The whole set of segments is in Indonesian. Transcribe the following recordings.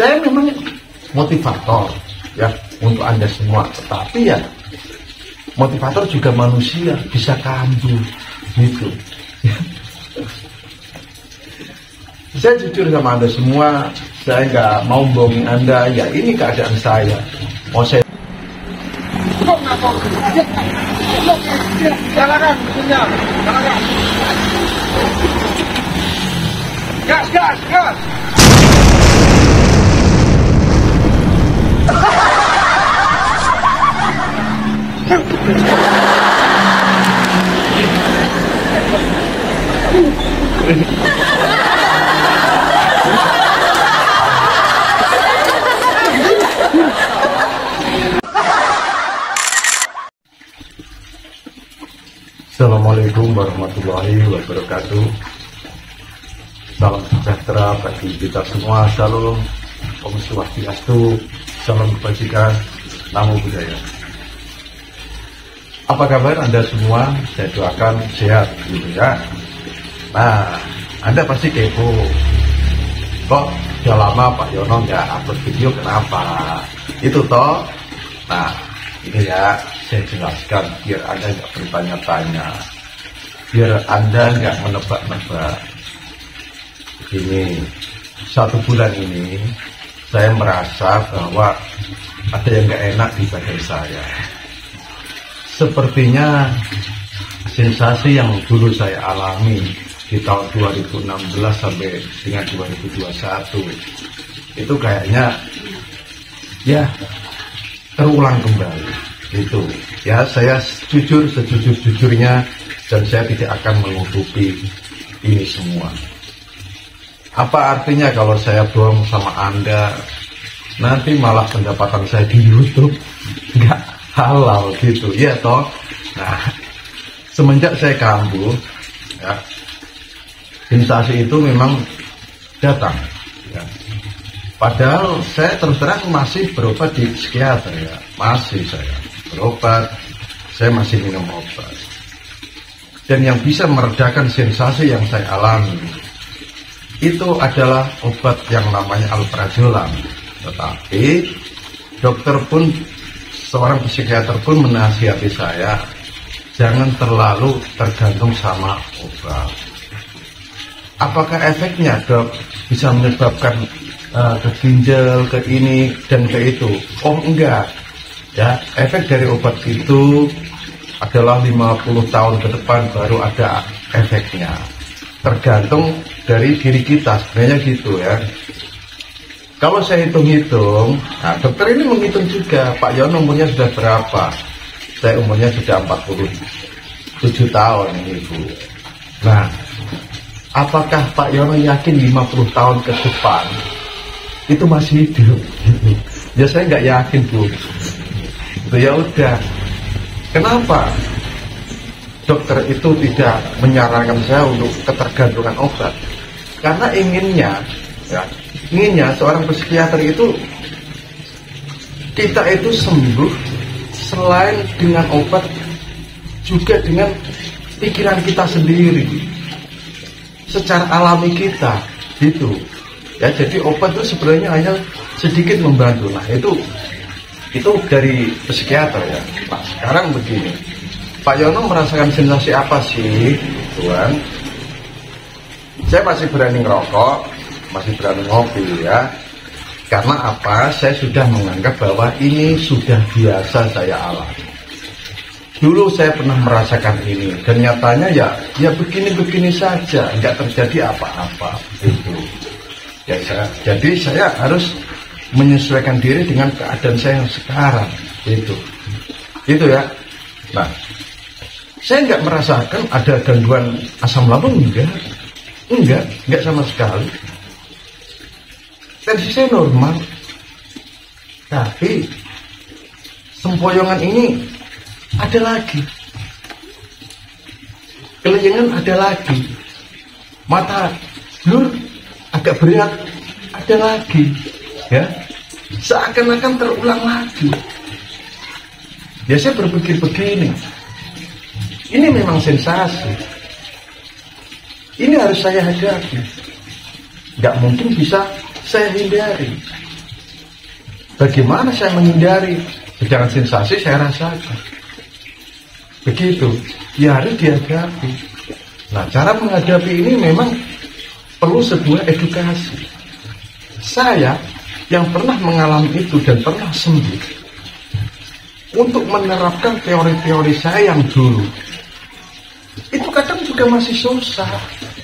Saya memang motivator ya untuk Anda semua, tetapi ya motivator juga manusia, bisa kambuh gitu. Saya jujur sama Anda semua, saya nggak mau bohongin Anda, ya ini keadaan saya. Mau saya Jalanan, gas, gas, gas. Assalamualaikum warahmatullahi wabarakatuh. Salam sejahtera bagi kita semua. Shalom, Om Swastiastu, salam kebajikan, namo buddhaya. Apa kabar Anda semua? Saya doakan sehat gitu ya. Nah, Anda pasti kepo, kok sudah lama Pak Yono nggak upload video, kenapa? Itu toh. Nah, ini ya, saya jelaskan biar Anda nggak bertanya-tanya, biar Anda nggak menebak-nebak. Begini, 1 bulan ini saya merasa bahwa ada yang nggak enak di badan saya. Sepertinya sensasi yang dulu saya alami di tahun 2016 sampai dengan 2021 itu kayaknya ya terulang kembali. Itu ya, saya jujur sejujur-jujurnya, dan saya tidak akan menutupi ini semua. Apa artinya kalau saya bohong sama Anda, nanti malah pendapatan saya di YouTube nggak halal gitu ya toh. Nah, semenjak saya kambuh ya, sensasi itu memang datang ya. Padahal saya terus terang masih berobat di psikiater ya, masih saya berobat, saya masih minum obat. Dan yang bisa meredakan sensasi yang saya alami itu adalah obat yang namanya alprazolam. Tetapi dokter pun, seorang psikiater pun menasihati saya, jangan terlalu tergantung sama obat. Apakah efeknya, Dok, bisa menyebabkan ke ginjal, ke ini dan ke itu? Oh enggak ya, efek dari obat itu adalah 50 tahun ke depan baru ada efeknya, tergantung dari diri kita sebenarnya gitu ya. Kalau saya hitung-hitung, nah dokter ini menghitung juga, Pak Yono umurnya sudah berapa? Saya umurnya sudah 47 tahun Ibu. Nah, apakah Pak Yono yakin 50 tahun ke depan itu masih hidup? Ya saya nggak yakin Bu. Ya udah, kenapa dokter itu tidak menyarankan saya untuk ketergantungan obat? Karena inginnya seorang psikiater itu kita itu sembuh selain dengan obat juga dengan pikiran kita sendiri, secara alami kita gitu ya. Jadi obat itu sebenarnya hanya sedikit membantu. Nah itu dari psikiater ya. Nah sekarang begini, Pak Yono merasakan sensasi apa sih Tuhan? Saya masih berani ngerokok, masih berani ngopi ya. Karena apa? Saya sudah menganggap bahwa ini sudah biasa saya alami. Dulu saya pernah merasakan ini, dan nyatanya ya begini-begini saja, nggak terjadi apa-apa itu. Ya, jadi saya harus menyesuaikan diri dengan keadaan saya yang sekarang itu ya. Nah, saya nggak merasakan ada gangguan asam lambung, enggak sama sekali. Tensi saya normal, tapi sempoyongan ini ada lagi, kelayangan ada lagi, mata blur agak berat ada lagi ya, seakan-akan terulang lagi. Ya saya berpikir begini, ini memang sensasi, ini harus saya hadapi, nggak mungkin bisa saya hindari. Bagaimana saya menghindari? Sedangkan sensasi saya rasakan. Begitu, ya harus dihadapi. Nah, cara menghadapi ini memang perlu sebuah edukasi. Saya yang pernah mengalami itu dan pernah sembuh, untuk menerapkan teori-teori saya yang dulu, itu kadang juga masih susah.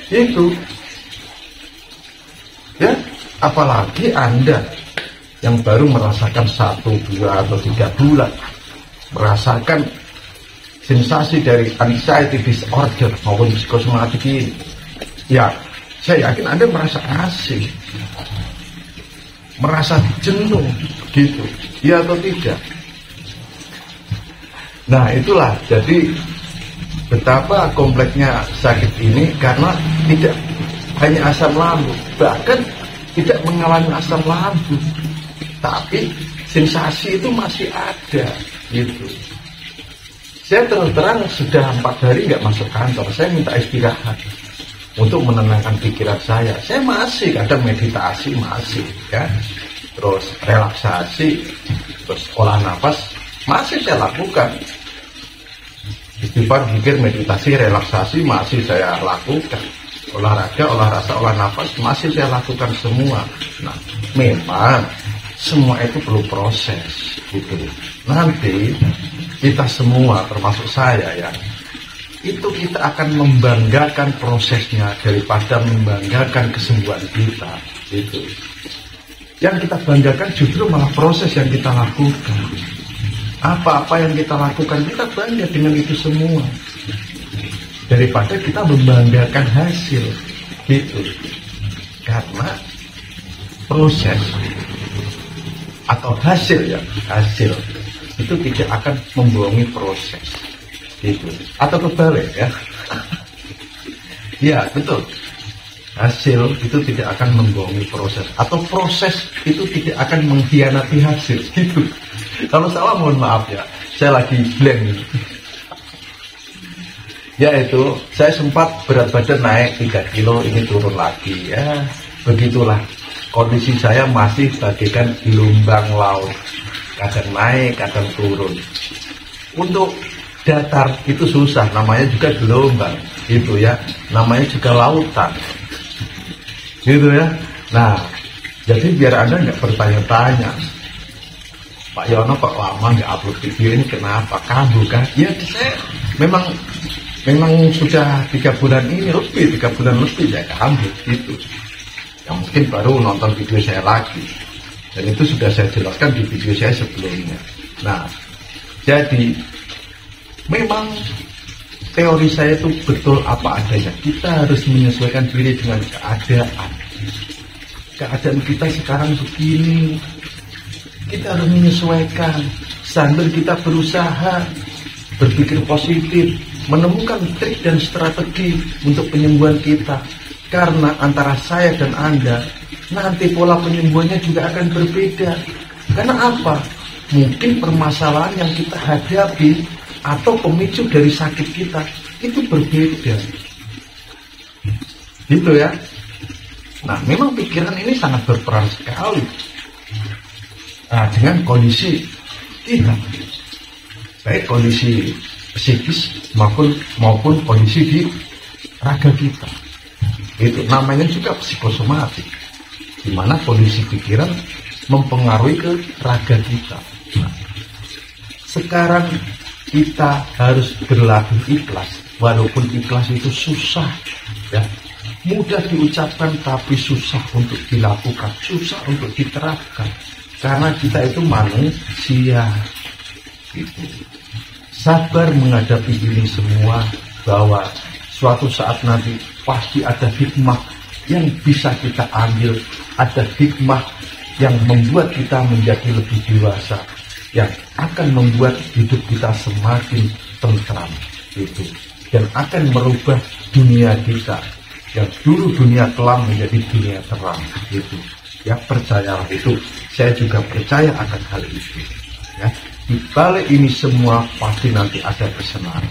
Itu, ya, apalagi Anda yang baru merasakan 1, 2, atau 3 bulan, merasakan sensasi dari anxiety disorder maupun psikosomatik ini, ya saya yakin Anda merasa asing, merasa jenuh gitu, ya atau tidak? Nah itulah, jadi betapa kompleksnya sakit ini karena tidak hanya asam lambung, bahkan tidak mengalami asam lambung, tapi sensasi itu masih ada gitu. Saya terus terang sudah 4 hari nggak masuk kantor. Saya minta istirahat untuk menenangkan pikiran saya. Saya masih kadang meditasi, masih ya. Terus relaksasi, terus olah nafas masih saya lakukan. Istighfar, zikir, meditasi, relaksasi masih saya lakukan. Olahraga, olah rasa, olah nafas masih saya lakukan semua. Nah, memang semua itu perlu proses gitu. Nanti kita semua termasuk saya ya, itu kita akan membanggakan prosesnya daripada membanggakan kesembuhan kita gitu. Yang kita banggakan justru malah proses yang kita lakukan. Apa-apa yang kita lakukan kita bangga dengan itu semua, daripada kita membanggakan hasil gitu. Karena proses atau hasil ya, hasil itu tidak akan membohongi proses gitu, atau kebalik ya. Ya betul, hasil itu tidak akan membohongi proses, atau proses itu tidak akan mengkhianati hasil gitu. Kalau salah mohon maaf ya, saya lagi blank. Ya itu, saya sempat berat badan naik 3 kilo, ini turun lagi ya. Begitulah kondisi saya, masih bagaikan gelombang laut, kadang naik, kadang turun. Untuk datar itu susah, namanya juga gelombang, gitu ya. Namanya juga lautan, gitu ya. Nah, jadi biar Anda nggak bertanya-tanya, Pak Yono kok lama nggak upload video ini, kenapa? Kambuh kan? Ya saya memang sudah 3 bulan ini lebih, 3 bulan lebih saya kambuh gitu. Yang mungkin baru nonton video saya lagi. Dan itu sudah saya jelaskan di video saya sebelumnya. Nah, jadi memang teori saya itu betul apa adanya. Kita harus menyesuaikan diri dengan keadaan. Keadaan kita sekarang begini. Kita harus menyesuaikan sambil kita berusaha berpikir positif, menemukan trik dan strategi untuk penyembuhan kita. Karena antara saya dan Anda, nanti pola penyembuhannya juga akan berbeda. Karena apa? Mungkin permasalahan yang kita hadapi atau pemicu dari sakit kita itu berbeda. Gitu ya. Nah, memang pikiran ini sangat berperan sekali. Nah, dengan kondisi kita, baik kondisi psikis maupun kondisi di raga kita. Itu namanya juga psikosomatik, di mana kondisi pikiran mempengaruhi ke raga kita. Nah, sekarang kita harus berlaku ikhlas, walaupun ikhlas itu susah ya, mudah diucapkan tapi susah untuk dilakukan, susah untuk diterapkan, karena kita itu manusia gitu. Sabar menghadapi ini semua, bahwa suatu saat nanti pasti ada hikmah yang bisa kita ambil, ada hikmah yang membuat kita menjadi lebih dewasa, yang akan membuat hidup kita semakin tentram gitu, dan akan merubah dunia kita yang dulu dunia kelam menjadi dunia terang gitu. Ya, percayalah itu, saya juga percaya akan hal itu ya. Di balik ini semua pasti nanti ada kesenangan,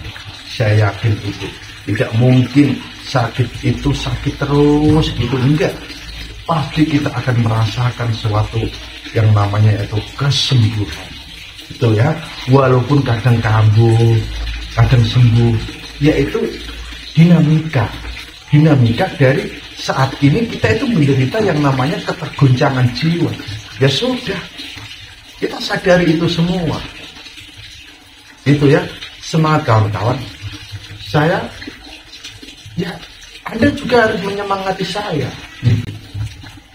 saya yakin itu. Tidak mungkin sakit itu sakit terus gitu, enggak. pasti kita akan merasakan sesuatu yang namanya itu kesembuhan. Itu ya, walaupun kadang kambuh, kadang sembuh, yaitu dinamika dari saat ini kita itu menderita yang namanya ketergoncangan jiwa. Ya sudah, kita sadari itu semua. Itu ya, semangat kawan-kawan. Saya, ya Anda juga harus menyemangati saya.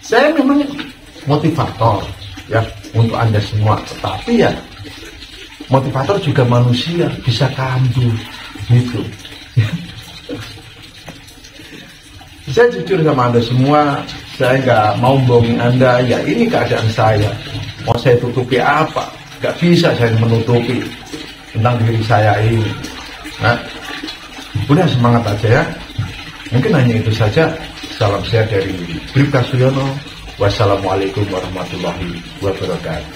Saya memang motivator ya untuk Anda semua, tetapi ya motivator juga manusia, bisa kambuh gitu. Saya jujur sama Anda semua, saya nggak mau bohongin Anda, ya ini keadaan saya. Mau saya tutupi apa? Nggak bisa saya menutupi tentang diri saya ini. Nah, udah semangat aja ya. Mungkin hanya itu saja. Salam sehat dari Bribka Suyono. Wassalamualaikum warahmatullahi wabarakatuh.